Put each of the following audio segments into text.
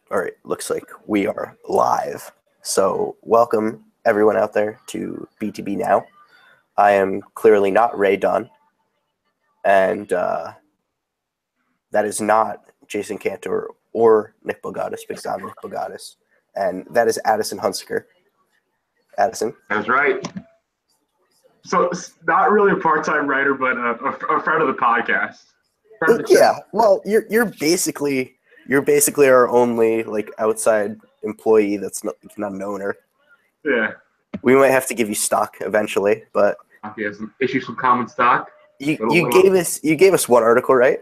All right, looks like we are live. So, welcome everyone out there to BTB Now. I am clearly not Ray Dunn, and that is not Jason Cantor or Nick Bogatis, because I'm Nick Bogatis, and that is Addison Hunsaker. Addison? That's right. So, not really a part-time writer, but a friend of the podcast. Yeah, well, you're basically our only outside employee that's not an owner. Yeah. We might have to give you stock eventually, but issue some common stock. You gave us one article, right?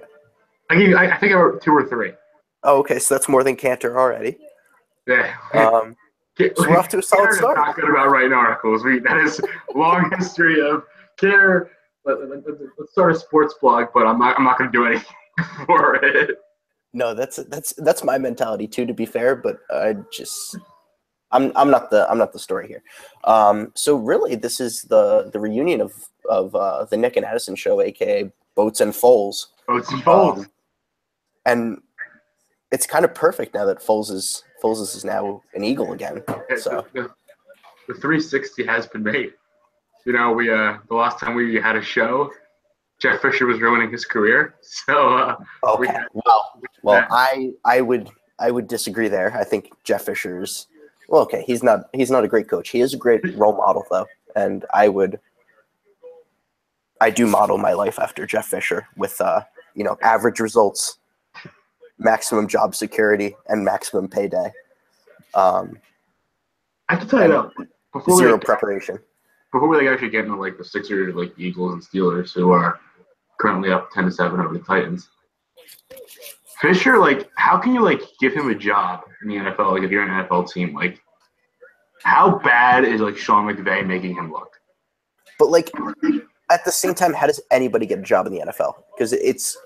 I think I wrote 2 or 3. Oh, okay, so that's more than Cantor already. Yeah. So we're off to a solid start. Not good about writing articles. That is long history of care. Let's start a sports blog, but I'm not going to do anything for it. No, that's my mentality too. To be fair, but I'm not the story here. So really, this is the reunion of the Nick and Addison show, aka Boats and Foals. Boats and Foals. And it's kind of perfect now that Foles is now an Eagle again. So the 360 has been made. You know, we the last time we had a show, Jeff Fisher was ruining his career. So okay. I would disagree there. I think Jeff Fisher's okay. He's not a great coach. He is a great role model though, and I do model my life after Jeff Fisher with average results, maximum job security, and maximum payday. I can tell you that zero preparation. Before we actually get into the Sixers, Eagles and Steelers, who are currently up 10-7 over the Titans, Fisher, how can you give him a job in the NFL? If you're an NFL team, how bad is Sean McVay making him look? But at the same time, how does anybody get a job in the NFL? Because it's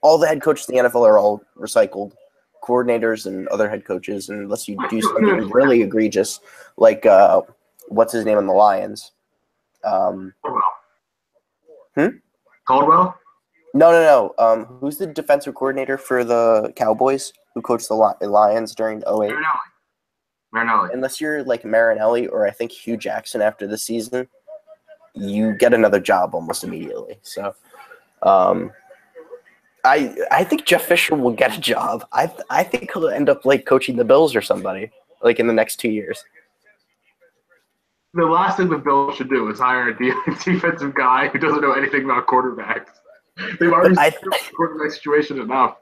all the head coaches in the NFL are all recycled coordinators and other head coaches, and unless you do something really egregious, what's his name on the Lions? Caldwell? No. Who's the defensive coordinator for the Cowboys who coached the Lions during 2008? Marinelli. Unless you're Marinelli or I think Hugh Jackson after the season, you get another job almost immediately. So I think Jeff Fisher will get a job. I think he'll end up coaching the Bills or somebody in the next 2 years. The last thing the Bills should do is hire a defensive guy who doesn't know anything about quarterbacks. They've already seen the quarterback situation enough.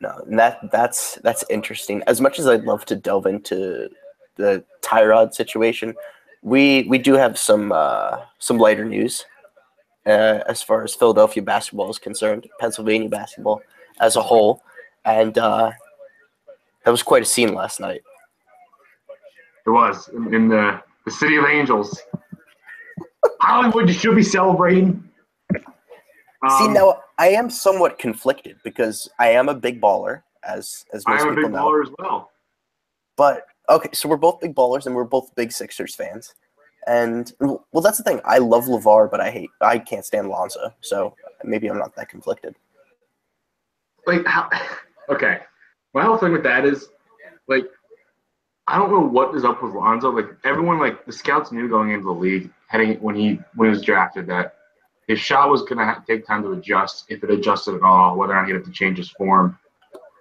No, that's interesting. As much as I'd love to delve into the Tyrod situation, we do have some lighter news as far as Philadelphia basketball is concerned, Pennsylvania basketball as a whole, and that was quite a scene last night. It was in the City of Angels. Hollywood, you should be celebrating. See, now I am somewhat conflicted because I am a big baller, as most people know. I am a big baller as well. But okay, so we're both big ballers and we're both big Sixers fans. And well, that's the thing. I love LeVar, but I can't stand Lonzo. So maybe I'm not that conflicted. Okay, my whole thing with that is I don't know what is up with Lonzo. Everyone, the scouts knew going into the league, when he was drafted, that his shot was going to take time to adjust, if it adjusted at all, whether or not he'd have to change his form,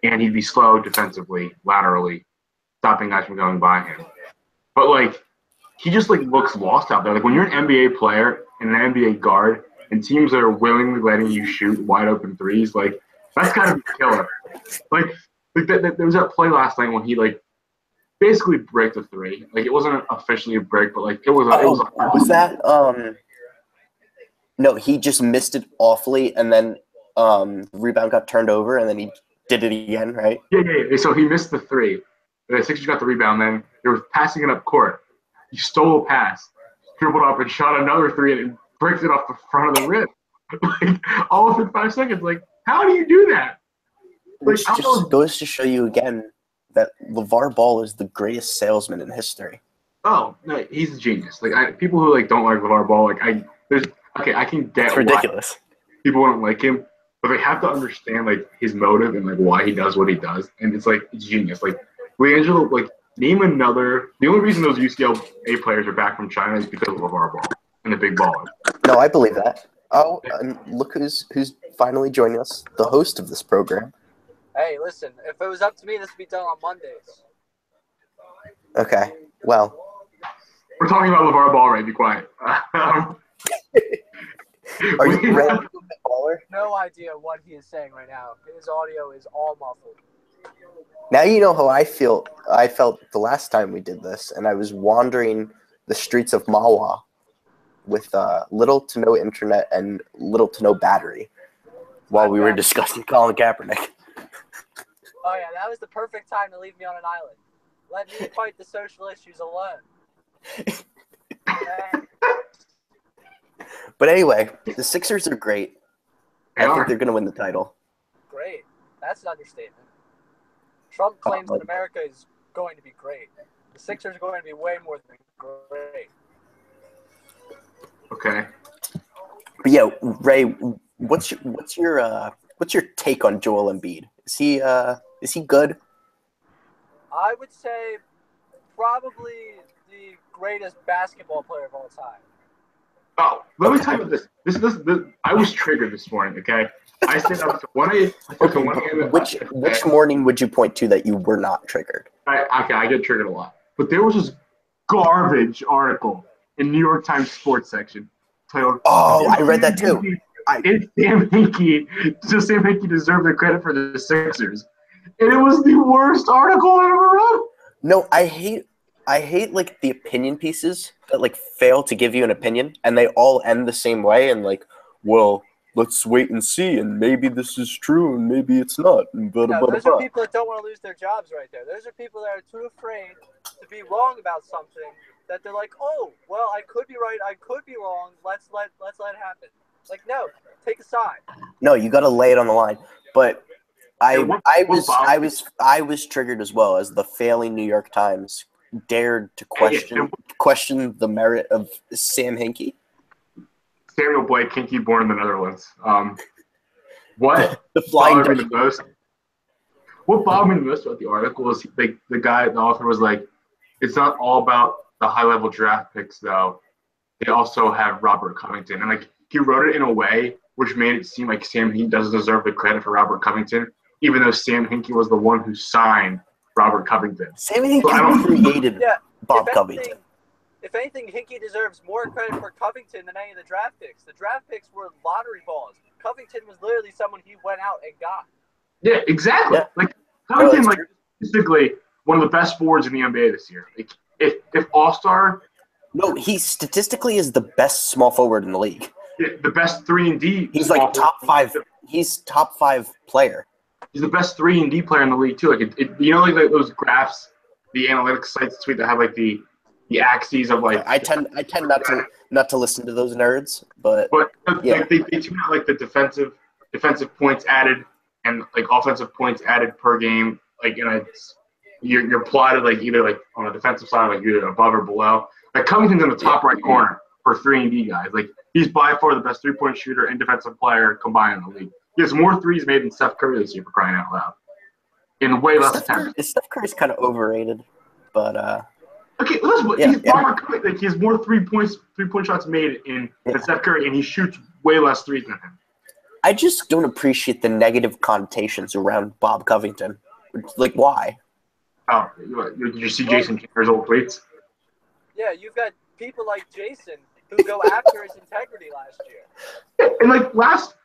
and he'd be slow defensively, laterally, stopping guys from going by him. But he just looks lost out there. When you're an NBA player and an NBA guard, and teams that are willingly letting you shoot wide open threes, that's gotta be a killer. There was that play last night when he basically break the three. It wasn't officially a break, but it was. Was that No, he just missed it awfully, and then the rebound got turned over, and then he did it again, right? Yeah. So he missed the three. The Sixers got the rebound. Then they were passing it up court. He stole a pass, dribbled up, and shot another three, and it breaks it off the front of the rim. All within 5 seconds. How do you do that? Which just goes to show you again that LeVar Ball is the greatest salesman in history. Oh no, he's a genius. People who don't like LeVar Ball, I can get it's ridiculous. Why people wouldn't like him, but they have to understand like his motive and like why he does what he does, and it's like it's genius. Like LiAngelo, like name another. The only reason those UCLA players are back from China is because of LeVar Ball and the big baller. No, I believe that. Oh, and look who's finally joining us, the host of this program. Hey, listen, if it was up to me, this would be done on Mondays. Okay, well. We're talking about LeVar Ball, right? Be quiet. Are you ready to baller? No idea what he is saying right now. His audio is all muffled. Now you know how I feel. I felt the last time we did this, and I was wandering the streets of Mawa with little to no internet and little to no battery while we were discussing Colin Kaepernick. Oh, yeah, that was the perfect time to leave me on an island. Let me fight the social issues alone. But anyway, the Sixers are great. I think they're going to win the title. Great. That's an understatement. Trump claims that America is going to be great. The Sixers are going to be way more than great. Okay. But yeah, Ray, what's your take on Joel Embiid? Is he good? I would say probably the greatest basketball player of all time. Oh, let me tell you this. This. I was triggered this morning. Okay, I stayed up to 1 a.m. Which morning would you point to that you were not triggered? I get triggered a lot, but there was this garbage article in New York Times sports section titled. Oh, I read that too. Does Sam Hinkie deserve the credit for the Sixers? And it was the worst article I ever read. No, I hate like the opinion pieces that like fail to give you an opinion, and they all end the same way. And like, well, let's wait and see, and maybe this is true, and maybe it's not. Those are people that don't want to lose their jobs, right there. Those are people that are too afraid to be wrong about something that they're like, oh, well, I could be right, I could be wrong. Let's let it happen. Like, no, take a side. No, you got to lay it on the line. But I was triggered as well as the failing New York Times dared to question the merit of Sam Hinkie. Samuel Blake Hinkie, born in the Netherlands. What the flying bothered me the most? What bothered me the most about the article is the author was like, it's not all about the high level draft picks though. They also have Robert Covington, and like he wrote it in a way which made it seem like Sam Hinkie doesn't deserve the credit for Robert Covington, even though Sam Hinkie was the one who signed Robert Covington. Sam Hinkie created Bob Covington. If anything, Hinkie deserves more credit for Covington than any of the draft picks. The draft picks were lottery balls. Covington was literally someone he went out and got. Yeah, exactly. Yeah. Like Covington, statistically one of the best forwards in the NBA this year. Like if All-Star. No, he statistically is the best small forward in the league. Yeah, the best 3-and-D. He's like top 5. He's top 5 player. He's the best 3-and-D player in the league too. Like like those graphs, the analytics sites tweet that have like the axes of like. I tend not to listen to those nerds, but yeah. They tweet out like the defensive points added and like offensive points added per game. Like you're plotted like either like on the defensive side, like either above or below. Like Covington's in the top right corner for 3-and-D guys. Like he's by far the best 3-point shooter and defensive player combined in the league. He has more threes made than Steph Curry this year, for crying out loud. In way less attempts. Steph Curry's kind of overrated, but okay, listen, he has more 3-point shots made than Steph Curry, and he shoots way less threes than him. I just don't appreciate the negative connotations around Bob Covington. Like, why? Oh, did you see Jason Taylor's old tweets? Yeah, you've got people like Jason who go after his integrity last year. And like last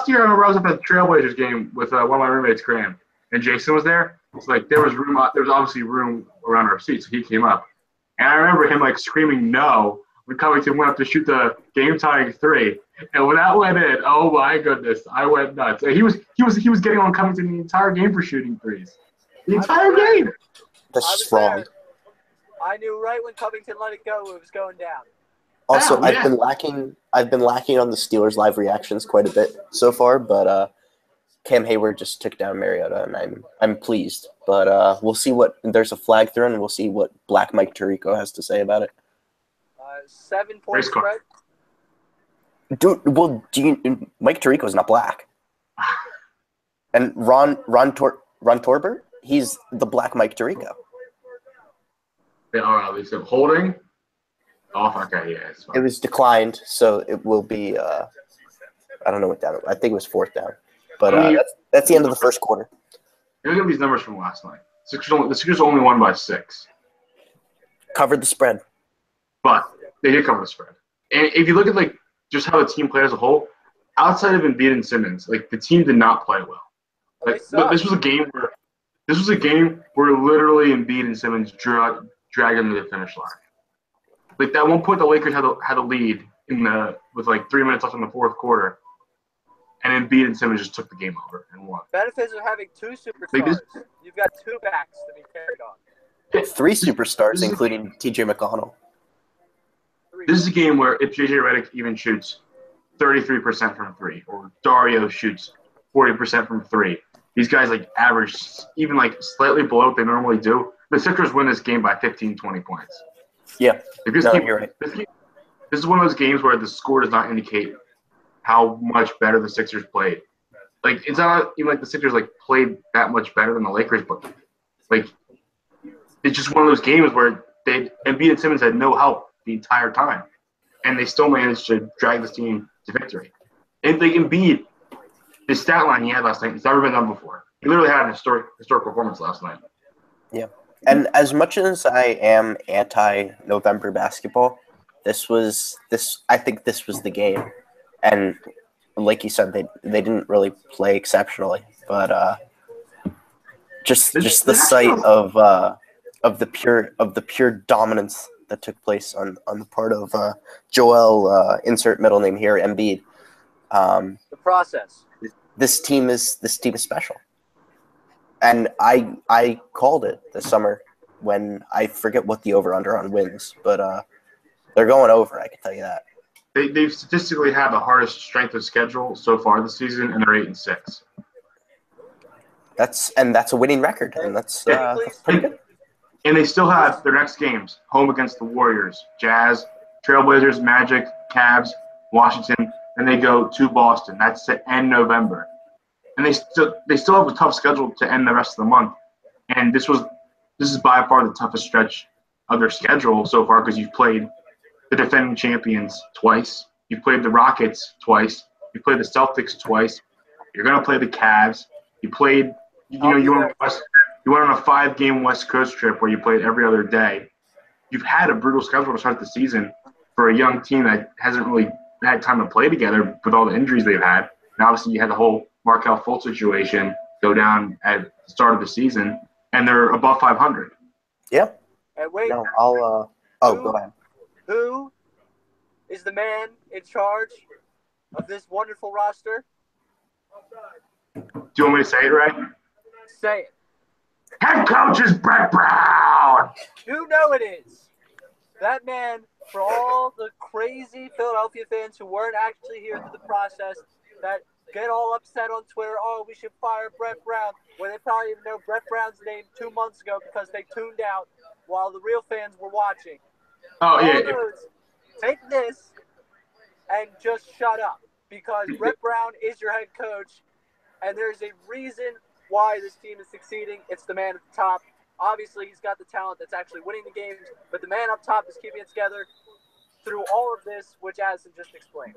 year, I remember I was at the Trailblazers game with one of my roommates, Graham, and Jason was there. It's like there was obviously room around our seats, so he came up, and I remember him like screaming no when Covington went up to shoot the game-tying 3, and when that went in, oh my goodness, I went nuts. And he was getting on Covington the entire game for shooting threes, the entire game. That's wrong. I knew right when Covington let it go, it was going down. Also, I've been lacking on the Steelers live reactions quite a bit so far, but Cam Hayward just took down Mariota, and I'm pleased. But we'll see there's a flag thrown, and we'll see what Black Mike Tirico has to say about it. 7-point spread. Dude, well, Mike Tirico's not black. And Ron Torbert, he's the Black Mike Tirico. They are obviously holding. Oh, okay, yeah, it's fine. It was declined, so it will be. I don't know what down. I think it was fourth down, but that's the end of the first quarter. Look at these numbers from last night. The Sixers only won by 6. Covered the spread, but they did cover the spread. And if you look at like just how the team played as a whole, outside of Embiid and Simmons, like the team did not play well. Like this was a game where literally Embiid and Simmons dragged them to the finish line. Like at one point, the Lakers had a lead with like 3 minutes left in the fourth quarter, and Embiid and Simmons just took the game over and won. Benefits of having 2 superstars. You've got 2 backs to be carried on. 3 superstars, including T.J. McConnell. This is a game where if J.J. Redick even shoots 33% from 3, or Dario shoots 40% from 3, these guys like average even like slightly below what they normally do. The Sixers win this game by 15, 20 points. Yeah, you're right. This is one of those games where the score does not indicate how much better the Sixers played. Like it's not even like the Sixers like played that much better than the Lakers, but like it's just one of those games where Embiid and Simmons had no help the entire time, and they still managed to drag this team to victory. And like Embiid, the stat line he had last night, it's never been done before. He literally had an historic performance last night. Yeah. And as much as I am anti-November basketball, I think this was the game. And like you said, they didn't really play exceptionally, but just the sight of the pure dominance that took place on the part of Joel, insert middle name here, Embiid. The process. This team is special. And I called it this summer when I forget what the over-under on wins, but they're going over, I can tell you that. They've statistically had the hardest strength of schedule so far this season, and they're 8-6. That's a winning record, and that's pretty good. And they still have their next games home against the Warriors, Jazz, Trailblazers, Magic, Cavs, Washington. Then they go to Boston. That's to end November. And they still have a tough schedule to end the rest of the month. And this is by far the toughest stretch of their schedule so far because you've played the defending champions twice. You've played the Rockets twice. You played the Celtics twice. You're going to play the Cavs. You played, you went on a 5-game West Coast trip where you played every other day. You've had a brutal schedule to start the season for a young team that hasn't really had time to play together with all the injuries they've had. And obviously you had the whole Markelle Fultz situation go down at the start of the season, and they're above 500. Yeah. And wait. No, I'll. Go ahead. Who is the man in charge of this wonderful roster? Do you want me to say it, Ray? Say it. Head coach is Brett Brown. You know it is. That man, for all the crazy Philadelphia fans who weren't actually here through the process, that get all upset on Twitter, oh, we should fire Brett Brown, when they probably even know Brett Brown's name 2 months ago because they tuned out while the real fans were watching. Oh, yeah. Take this and just shut up because Brett Brown is your head coach, and there's a reason why this team is succeeding. It's the man at the top. Obviously, he's got the talent that's actually winning the games, but the man up top is keeping it together through all of this, which Addison just explained.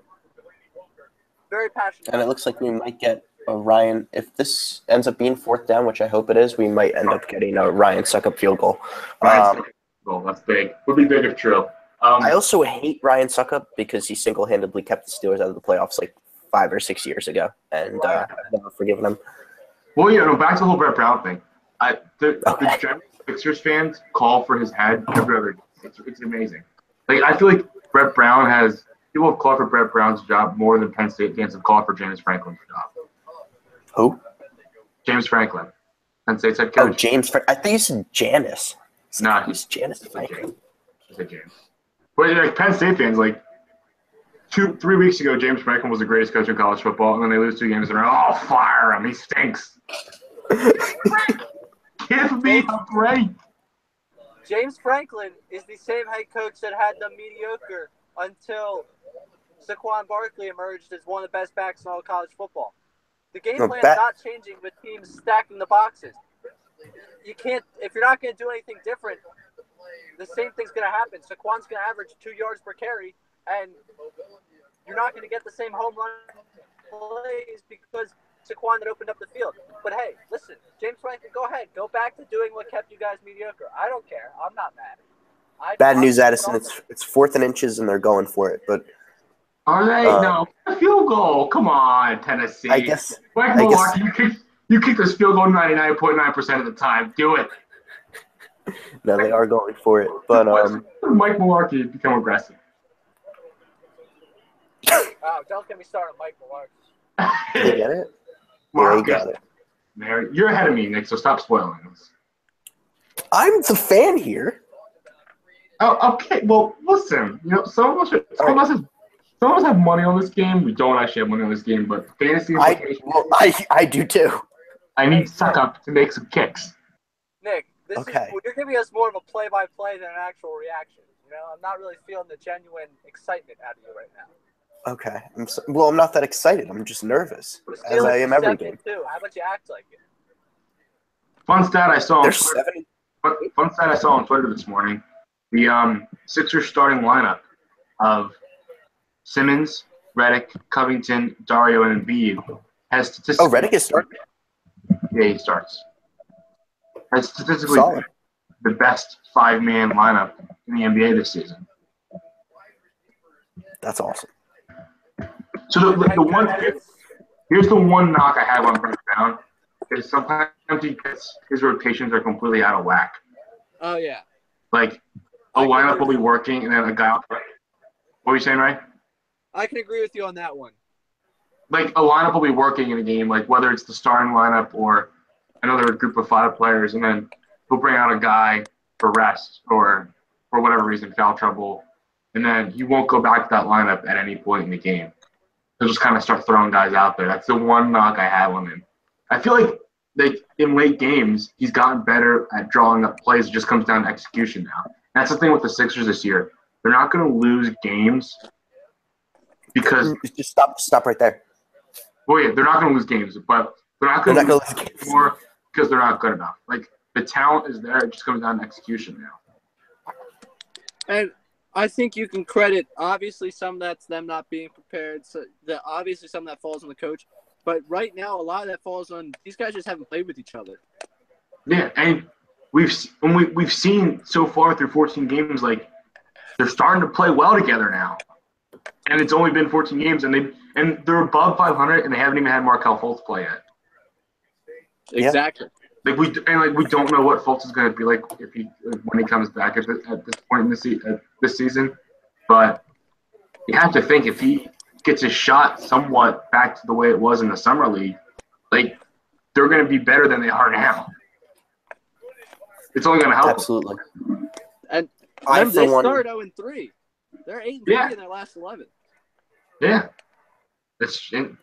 Very passionate. And it looks like we might get a Ryan. If this ends up being fourth down, which I hope it is, we might end up getting a Ryan Suckup field goal. That's big. Would be big if true. I also hate Ryan Suckup because he single-handedly kept the Steelers out of the playoffs like 5 or 6 years ago, and I've never forgiven him. Well, back to the whole Brett Brown thing. The general Sixers fans call for his head every other day. It's amazing. Like I feel like Brett Brown has people have called for Brett Brown's job more than Penn State fans have called for James Franklin's job. Who? James Franklin, Penn State's head coach. Oh, James. I think you said Janice. No, he's Janice Franklin. He said James. But like Penn State fans, like 3 weeks ago, James Franklin was the greatest coach in college football, and then they lose 2 games and they're like, oh, fire him, he stinks. Give me a break. James Franklin is the same head coach that had them mediocre until Saquon Barkley emerged as one of the best backs in all college football. The game No, plan's not changing with teams stacking the boxes. You can't if you're not going to do anything different. The same thing's going to happen. Saquon's going to average 2 yards per carry, and you're not going to get the same home run plays because Saquon that opened up the field. But hey, listen, James Franklin, go ahead. Go back to doing what kept you guys mediocre. I don't care. I'm not mad. Bad news, Addison. It's 4th and inches, and they're going for it. But are they? No, a field goal. Come on, Tennessee. I guess. Mike Mularkey, you kick this field goal 99.9% of the time. Do it. No, they are going for it. But Mike Mularkey become aggressive. Oh, don't get me started, Mike Mularkey. Did they get it? Yeah, he got it. Mary, you're ahead of me, Nick, so stop spoiling this. I'm the fan here. Oh, okay. Well, listen. You know, some of us have money on this game. We don't actually have money on this game, but fantasy implications. I do too. I need Suck Up to make some kicks. Nick, you're giving us more of a play-by-play than an actual reaction. You know, I'm not really feeling the genuine excitement out of you right now. Okay. I'm not that excited. I'm just nervous, as I am every game. Too. How about you act like it? Fun stat I saw on Twitter this morning. The Sixers starting lineup of Simmons, Redick, Covington, Dario, and Embiid has statistically. Oh, Redick is starting? Yeah, he starts. Has statistically the best 5-man lineup in the NBA this season. That's awesome. So here's the one knock I have on Brett Brown is sometimes his rotations are completely out of whack. Oh yeah. Like a lineup will be working and then a guy. What were you saying, Ray? I can agree with you on that one. Like a lineup will be working in a game, like whether it's the starting lineup or another group of 5 players, and then he'll bring out a guy for rest or for whatever reason, foul trouble, and then he won't go back to that lineup at any point in the game. He'll just kind of start throwing guys out there. That's the one knock I have on him. I feel like in late games, he's gotten better at drawing up plays. It just comes down to execution now. That's the thing with the Sixers this year. They're not going to lose games because – just stop right there. Well, yeah, they're not going to lose games, but they're not going to lose games more because they're not good enough. Like, the talent is there. It just comes down to execution now. And I think you can credit, obviously, some that's them not being prepared. So obviously, some of that falls on the coach. But right now, a lot of that falls on – these guys just haven't played with each other. Yeah, and we've seen so far through 14 games, like, they're starting to play well together now. And it's only been 14 games, and they're above 500, and they haven't even had Markelle Fultz play yet. Exactly. Like we don't know what Fultz is going to be like when he comes back at this point in this season. But you have to think if he gets his shot somewhat back to the way it was in the summer league, like they're going to be better than they are now. It's only going to help. Absolutely. And they started 0-3. They're 8-3 in their last 11. Yeah.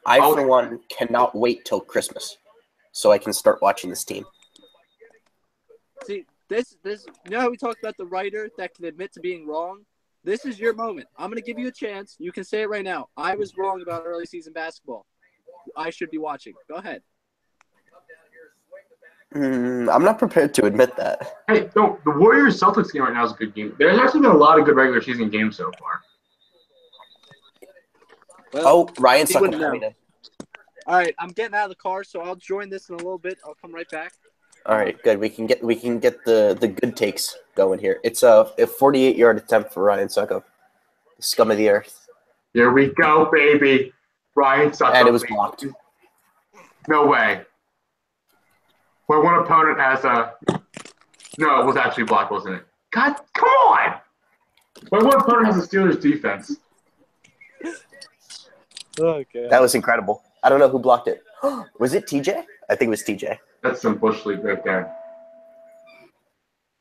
I, for one, cannot wait till Christmas so I can start watching this team. See, this you know how we talked about the writer that can admit to being wrong? This is your moment. I'm going to give you a chance. You can say it right now. I was wrong about early season basketball. I should be watching. Go ahead. I'm not prepared to admit that. Hey, no, the Warriors-Celtics game right now is a good game. There's actually been a lot of good regular season games so far. Well, Ryan Sucker coming in. All right, I'm getting out of the car, so I'll join this in a little bit. I'll come right back. All right, good. We can get the good takes going here. It's a 48-yard attempt for Ryan Suckup, the scum of the earth. Here we go, baby. Ryan Suckup. And it was blocked. No way. Where one opponent has no, it was actually blocked, wasn't it? God, come on! Where one opponent has a Steelers defense. Okay. That was incredible. I don't know who blocked it. Was it TJ? I think it was TJ. That's some bush league right there.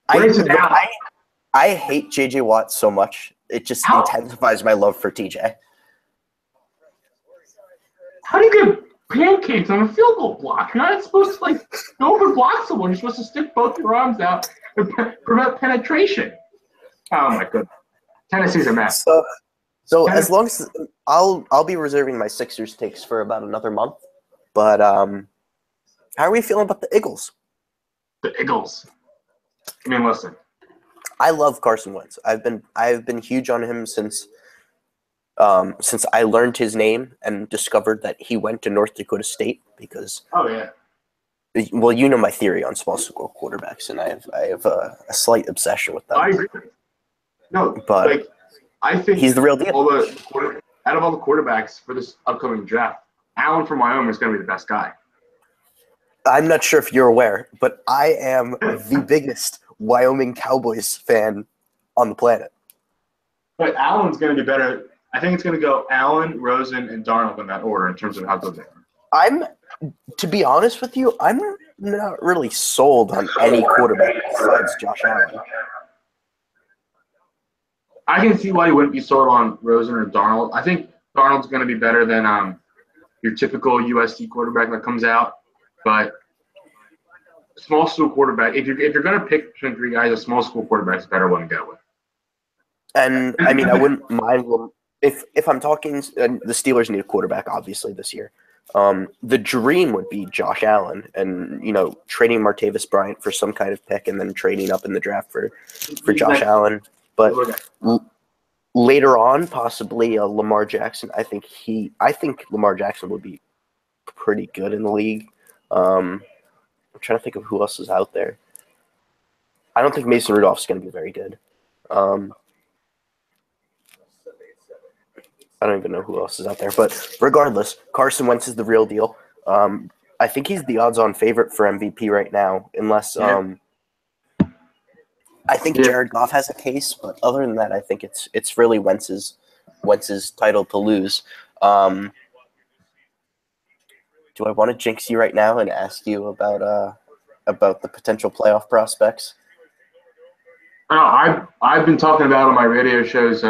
I hate JJ Watt so much. It just intensifies my love for TJ. How do you get pancakes on a field goal block? You're not supposed to go over block someone. You're supposed to stick both your arms out and prevent penetration. Oh my goodness. Tennessee's a mess. So as long as I'll be reserving my Sixers takes for about another month, But how are we feeling about the Eagles? The Eagles. I mean, listen. I love Carson Wentz. I've been huge on him since I learned his name and discovered that he went to North Dakota State because. Oh yeah. Well, you know my theory on small school quarterbacks, and I have a slight obsession with them. I agree. No, but like I think he's the real deal. Out of all the quarterbacks for this upcoming draft, Allen from Wyoming is going to be the best guy. I'm not sure if you're aware, but I am the biggest Wyoming Cowboys fan on the planet. But Allen's going to be better. I think it's going to go Allen, Rosen, and Darnold in that order in terms of how good they are. To be honest with you, I'm not really sold on any quarterback besides Josh Allen. I can see why you wouldn't be sold on Rosen or Darnold. I think Darnold's going to be better than your typical USC quarterback that comes out. But small school quarterback, if you're going to pick between three guys, a small school quarterback's a better one to go with. And I mean, I wouldn't mind if I'm talking. The Steelers need a quarterback, obviously, this year. The dream would be Josh Allen, and trading Martavis Bryant for some kind of pick, and then trading up in the draft for Josh Allen. But later on, possibly Lamar Jackson. I think Lamar Jackson would be pretty good in the league. I'm trying to think of who else is out there. I don't think Mason Rudolph's going to be very good. I don't even know who else is out there. But regardless, Carson Wentz is the real deal. I think he's the odds-on favorite for MVP right now, unless I think Jared Goff has a case. But other than that, I think it's really Wentz's title to lose. Do I want to jinx you right now and ask you about the potential playoff prospects? I've been talking about on my radio shows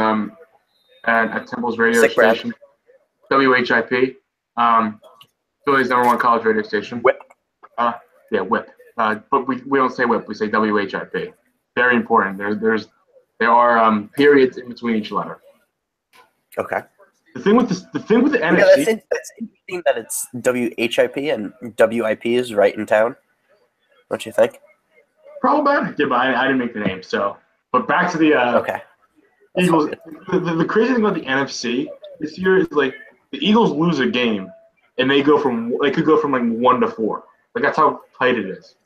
at Temple's radio station, WHIP, Philly's #1 college radio station. Whip. Yeah, Whip. But we don't say Whip. We say WHIP. Very important. There are periods in between each letter. Okay. The thing with the NFC. Yeah, that's interesting that it's WHIP and WIP is right in town. Don't you think? Problematic. Yeah, but I didn't make the name. So, but back to the okay. Eagles. The crazy thing about the NFC this year is like the Eagles lose a game and they could go from like 1 to 4. Like that's how tight it is.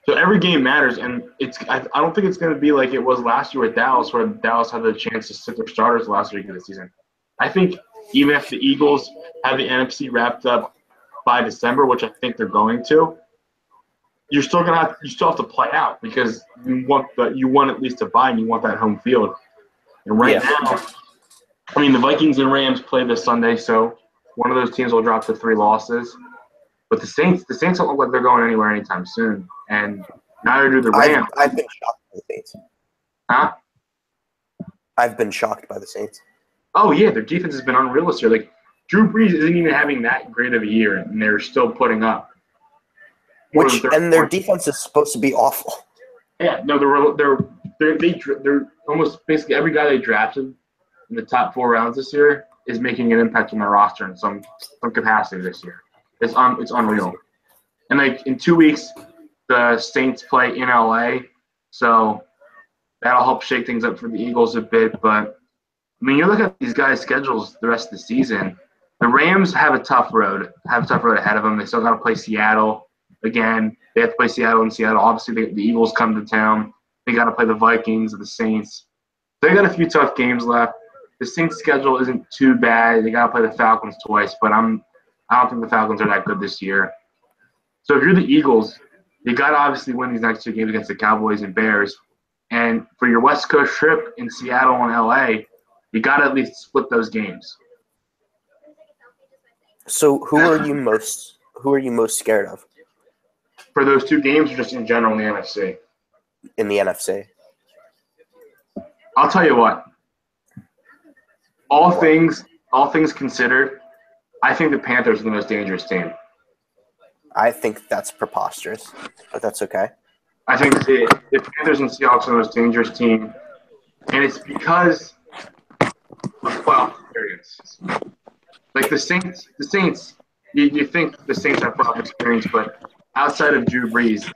So every game matters, and I don't think it's going to be like it was last year with Dallas, where Dallas had the chance to sit their starters last week of the season. I think even if the Eagles have the NFC wrapped up by December, which I think they're going to, you still have to play out because you want at least to buy and you want that home field. And now, I mean, the Vikings and Rams play this Sunday, so one of those teams will drop to 3 losses. But the Saints don't look like they're going anywhere anytime soon, and neither do the Rams. I've been shocked by the Saints. Huh? I've been shocked by the Saints. Oh yeah, their defense has been unreal this year. Like Drew Brees isn't even having that great of a year, and they're still putting up. Their defense is supposed to be awful. Yeah, no, they're almost basically every guy they drafted in the top 4 rounds this year is making an impact on their roster in some capacity this year. It's unreal. And like in 2 weeks, the Saints play in LA, so that'll help shake things up for the Eagles a bit. But I mean, you look at these guys' schedules the rest of the season. The Rams have a tough road ahead of them. They still got to play Seattle again. They have to play Seattle and Seattle. Obviously, the Eagles come to town. They got to play the Vikings or the Saints. They got a few tough games left. The Saints' schedule isn't too bad. They got to play the Falcons twice, but I don't think the Falcons are that good this year. So if you're the Eagles, you got to obviously win these next 2 games against the Cowboys and Bears. And for your West Coast trip in Seattle and LA, you got to at least split those games. So who are you most scared of? For those 2 games or just in general in the NFC? In the NFC. I'll tell you what. All things considered, I think the Panthers are the most dangerous team. I think that's preposterous, but that's okay. I think the Panthers and Seahawks are the most dangerous team, and it's because of playoff experience. Like the Saints, you think the Saints have playoff experience, but outside of Drew Brees,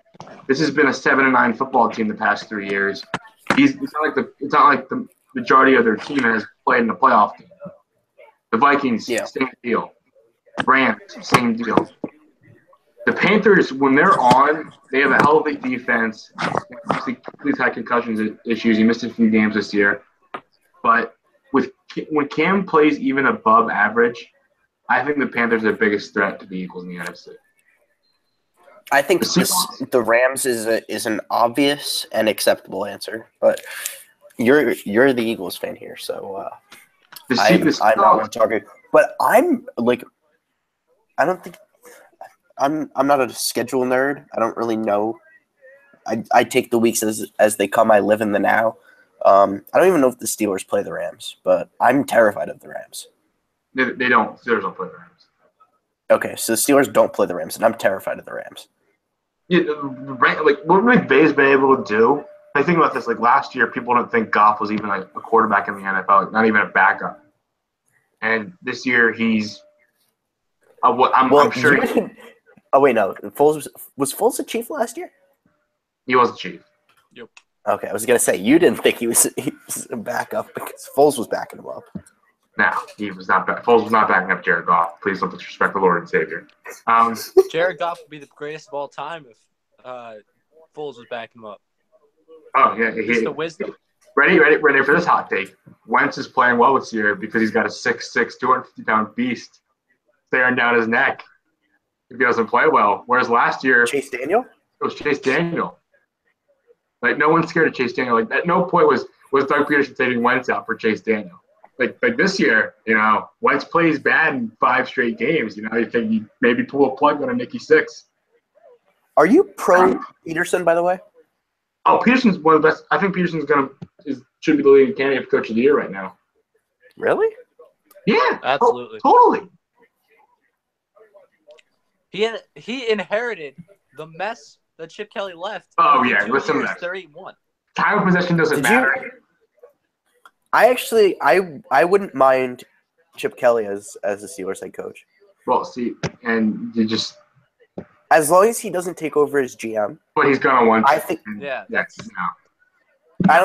this has been a 7-9 football team the past 3 years. It's not like the majority of their team has played in the playoff game. The Vikings, Yeah. same deal. Rams, same deal. The Panthers, when they're on, they have a healthy defense. Obviously, he's had concussions issues. He missed a few games this year. But when Cam plays even above average, I think the Panthers are the biggest threat to the Eagles in the NFC. I think the Rams is an obvious and acceptable answer, but you're the Eagles fan here, so I'm not going to target. But I'm like, I don't think I'm not a schedule nerd. I don't really know. I take the weeks as they come. I live in the now. I don't even know if the Steelers play the Rams, but I'm terrified of the Rams. They don't. Steelers don't play the Rams. Okay, so the Steelers don't play the Rams, and I'm terrified of the Rams. Yeah, like what McVay's been able to do. I think about this. Like last year, people didn't think Goff was even like a quarterback in the NFL, like not even a backup. And this year, he's. I'm sure. Oh wait, no. Was Foles a Chief last year? He was a Chief. Yep. Okay, I was gonna say you didn't think he was a backup because Foles was backing him up. No, he was not. Foles was not backing up Jared Goff. Please don't disrespect the Lord and Savior. Jared Goff would be the greatest of all time if Foles was backing him up. Oh yeah, Just the wisdom. Ready for this hot take. Wentz is playing well this year because he's got a 6'6", 250-pound beast staring down his neck if he doesn't play well. Whereas last year, Chase Daniel? It was Chase Daniel. Like no one's scared of Chase Daniel. Like at no point was Doug Peterson taking Wentz out for Chase Daniel. Like this year, Wentz plays bad in 5 straight games. You think he maybe pull a plug on a Nicky Six. Are you pro Peterson, by the way? Oh, Peterson's one of the best. I think Peterson's should be the leading candidate for Coach of the Year right now. Really? Yeah, absolutely, totally. He inherited the mess that Chip Kelly left. Oh yeah, listen to that. 31. Time of possession doesn't matter. I wouldn't mind Chip Kelly as the Steelers head coach. Well, see, and you just as long as he doesn't take over as GM. But he's gonna want. I think. Yeah. I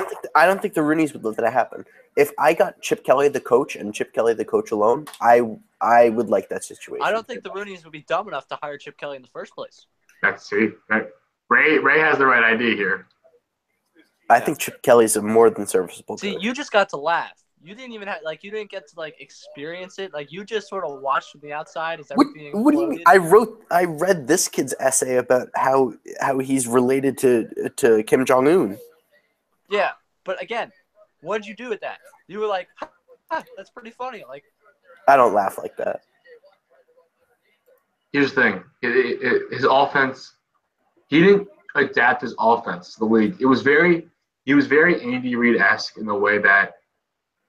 don't think the Rooneys would let that happen. If I got Chip Kelly the coach and Chip Kelly the coach alone, I would like that situation. I don't think the Rooneys would be dumb enough to hire Chip Kelly in the first place. Ray has the right idea here. I think Chip Kelly's a more than serviceable coach. See, you just got to laugh. You didn't even have you didn't get to experience it. You just sort of watched from the outside as everything. What do you mean? I read this kid's essay about how he's related to Kim Jong-un. Yeah, but again, what did you do with that? You were like, that's pretty funny. I don't laugh like that. Here's the thing: his offense. He didn't adapt his offense to the league. He was very Andy Reid-esque in the way that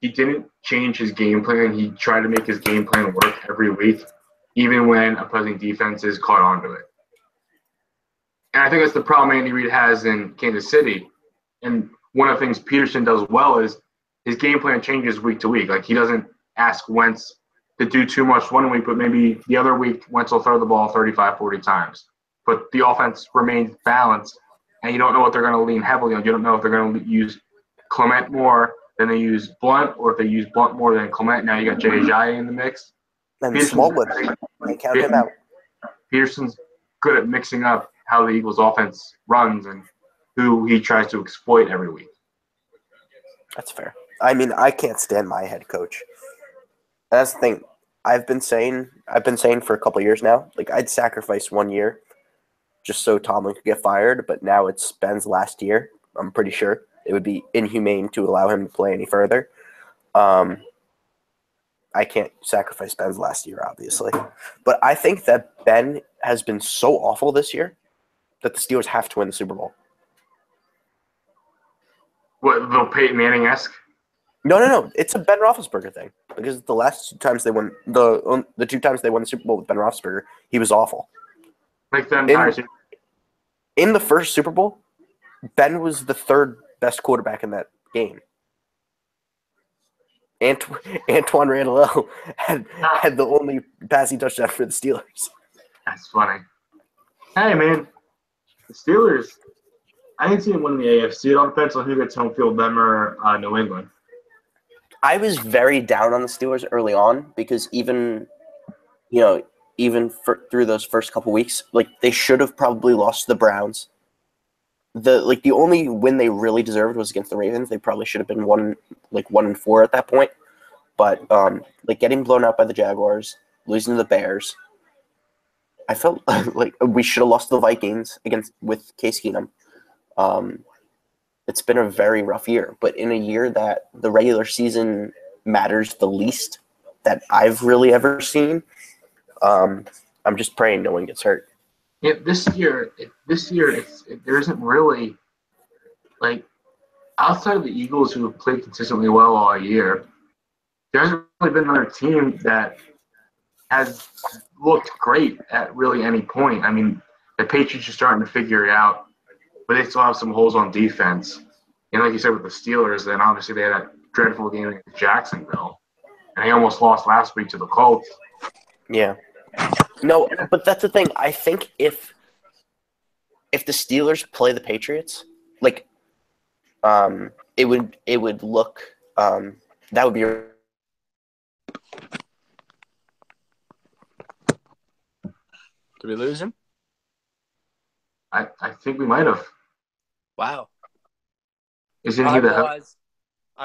he didn't change his game plan. He tried to make his game plan work every week, even when opposing defenses caught on to it. And I think that's the problem Andy Reid has in Kansas City. And one of the things Peterson does well is his game plan changes week to week. He doesn't ask Wentz to do too much one week, but maybe the other week Wentz will throw the ball 35, 40 times. But the offense remains balanced, and you don't know what they're going to lean heavily on. You don't know if they're going to use Clement more than they use Blunt, or if they use Blunt more than Clement. Now you got Jay Ajayi in the mix. And Smallwood, count him out. Peterson's good at mixing up how the Eagles' offense runs and who he tries to exploit every week. That's fair. I mean, I can't stand my head coach. That's the thing. I've been saying for a couple of years now. I'd sacrifice 1 year just so Tomlin could get fired, but now it's Ben's last year. I'm pretty sure it would be inhumane to allow him to play any further. I can't sacrifice Ben's last year, obviously. But I think that Ben has been so awful this year that the Steelers have to win the Super Bowl. What, little Peyton Manning-esque? No. It's a Ben Roethlisberger thing. Because the last 2 times they won the 2 times they won the Super Bowl with Ben Roethlisberger, he was awful. In the first Super Bowl, Ben was the 3rd best quarterback in that game. Antoine Randall had the only passing touchdown for the Steelers. That's funny. Hey, man, the Steelers. I didn't see them win the AFC. It all depends on who gets home field, them or New England. I was very down on the Steelers early on because even through those first couple weeks, like they should have probably lost to the Browns. The only win they really deserved was against the Ravens. They probably should have been 1-4 at that point. But getting blown out by the Jaguars, losing to the Bears, I felt like we should have lost to the Vikings with Case Keenum. It's been a very rough year, but in a year that the regular season matters the least that I've really ever seen, I'm just praying no one gets hurt. Yeah, this year, there isn't really outside of the Eagles who have played consistently well all year. There hasn't really been another team that has looked great at really any point. I mean, the Patriots are starting to figure it out, but they still have some holes on defense. And like you said with the Steelers, then obviously they had that dreadful game against Jacksonville, and they almost lost last week to the Colts. Yeah. No, but that's the thing. I think if the Steelers play the Patriots, it would look that would be. Did we lose him? I think we might have. Wow. Isn't I he the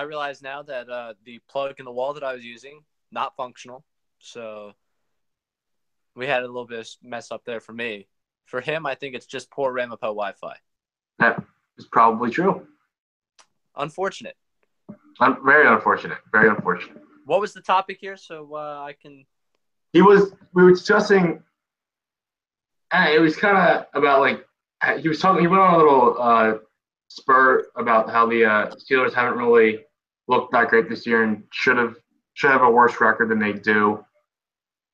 realize now that the plug in the wall that I was using, not functional. So we had a little bit of mess up there for me. For him, I think it's just poor Ramapo Wi-Fi. That is probably true. Unfortunate. Very unfortunate. Very unfortunate. What was the topic here? So I can. We were discussing. It was kind of about he was talking. He went on a little spurt about how the Steelers haven't really looked that great this year and should have a worse record than they do.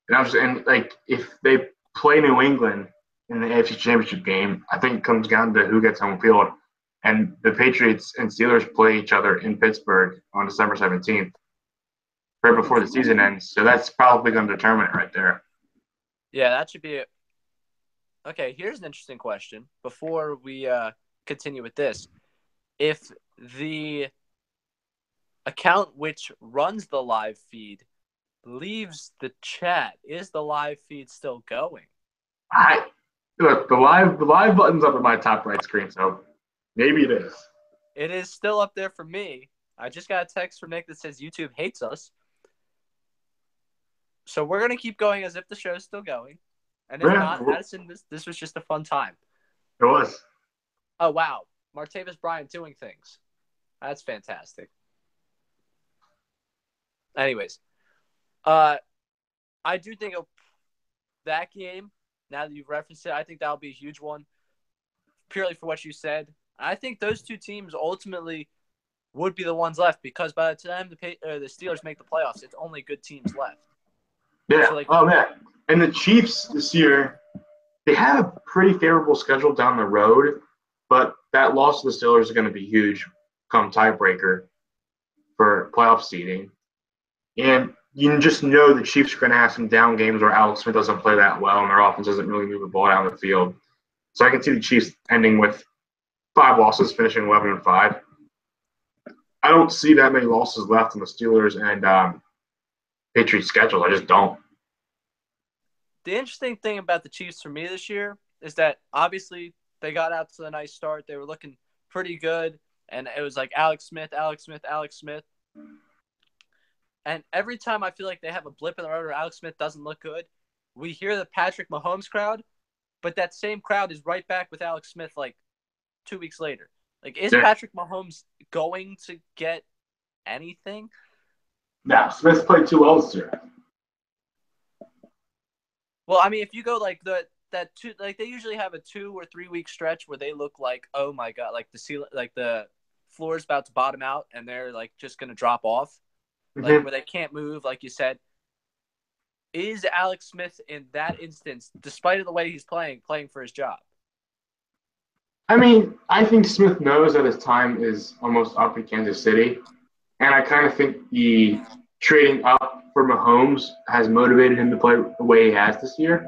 And I was if they play New England in the AFC Championship game, I think it comes down to who gets home field. And the Patriots and Steelers play each other in Pittsburgh on December 17th, right before the season ends. So that's probably going to determine it right there. Yeah, that should be it. Okay, here's an interesting question. Before we continue with this, if the account which runs the live feed leaves the chat, is the live feed still going? Look, the live button's up at my top right screen, so maybe it is. It is still up there for me. I just got a text from Nick that says YouTube hates us. So we're gonna keep going as if the show's still going. And if not, Addison, this was just a fun time. It was. Oh, wow. Martavis Bryant doing things. That's fantastic. Anyways, I do think that game, now that you've referenced it, I think that'll be a huge one, purely for what you said. I think those two teams ultimately would be the ones left because by the time the Steelers make the playoffs, it's only good teams left. Yeah. So man. And the Chiefs this year, they have a pretty favorable schedule down the road, but that loss to the Steelers is going to be huge come tiebreaker for playoff seeding. And you just know the Chiefs are going to have some down games where Alex Smith doesn't play that well and their offense doesn't really move the ball down the field. So I can see the Chiefs ending with 5 losses, finishing 11-5. I don't see that many losses left in the Steelers and Patriots schedule. I just don't. The interesting thing about the Chiefs for me this year is that obviously they got out to a nice start. They were looking pretty good, and it was like Alex Smith. And every time I feel like they have a blip in the road or Alex Smith doesn't look good, we hear the Patrick Mahomes crowd, but that same crowd is right back with Alex Smith 2 weeks later. Is Patrick Mahomes going to get anything? No, Smith's played too well this year. Well, I mean, if you go they usually have a 2 or 3 week stretch where they look like, oh my god, the floor is about to bottom out and they're just gonna drop off, where they can't move, like you said. Is Alex Smith in that instance, despite of the way he's playing for his job? I mean, I think Smith knows that his time is almost up in Kansas City, And I kind of think the trading up for Mahomes has motivated him to play the way he has this year.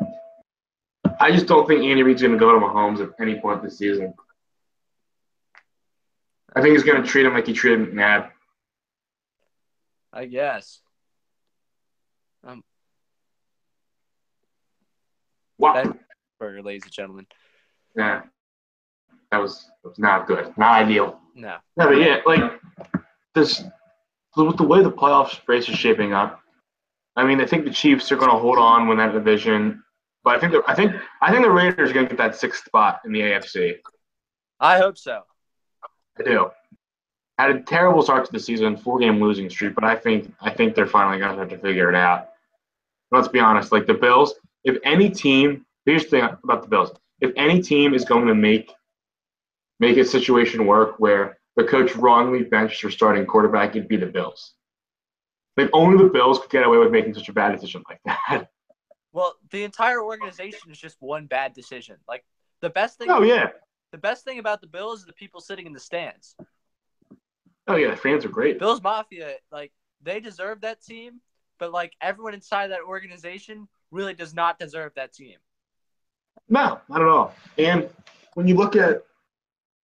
I just don't think Andy Reid's going to go to Mahomes at any point this season. I think he's going to treat him like he treated McNabb. I guess. Wow. Burger, ladies and gentlemen. Yeah. That was not good. Not ideal. No. Yeah, but yeah, like this with the way the playoffs race is shaping up. I mean, I think the Chiefs are going to hold on, win that division, but I think the Raiders are going to get that sixth spot in the AFC. I hope so. I do. Had a terrible start to the season, 4-game losing streak, but I think they're finally going to have to figure it out. Let's be honest, like the Bills, if any team, here's the thing about the Bills, if any team is going to make a situation work where the coach wrongly benched their starting quarterback, it'd be the Bills. Like only the Bills could get away with making such a bad decision like that. Well, the entire organization is just one bad decision. Like the best thing. Oh yeah. The best thing about the Bills is the people sitting in the stands. Oh yeah, the fans are great. Bills Mafia, like they deserve that team, but like everyone inside that organization really does not deserve that team. No, not at all. And when you look at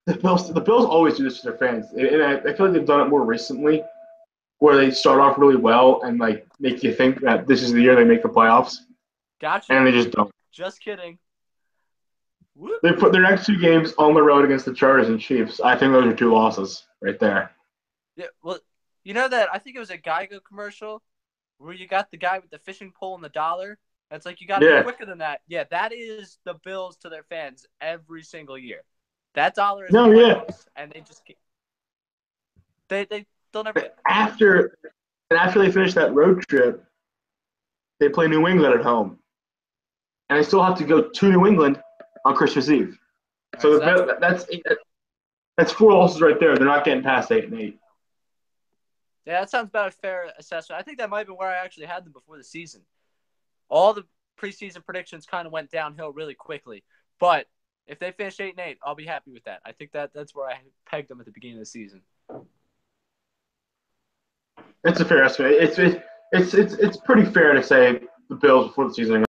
the Bills always do this to their fans, and I feel like they've done it more recently, where they start off really well and like make you think that this is the year they make the playoffs. Gotcha. And they just don't. Just kidding. Whoop. They put their next 2 games on the road against the Chargers and Chiefs. I think those are 2 losses right there. Yeah, well, you know that I think it was a Geico commercial where you got the guy with the fishing pole and the dollar. It's like you got to be quicker than that. Yeah, that is the Bills to their fans every single year. That dollar is and they just they'll never get after they finish that road trip, they play New England at home, and they still have to go to New England on Christmas Eve. So that's 4 losses right there. They're not getting past 8-8. Yeah, that sounds about a fair assessment. I think that might have been where I actually had them before the season. All the preseason predictions kind of went downhill really quickly. But if they finish 8-8, I'll be happy with that. I think that's where I pegged them at the beginning of the season. It's a fair estimate. It's pretty fair to say the Bills before the season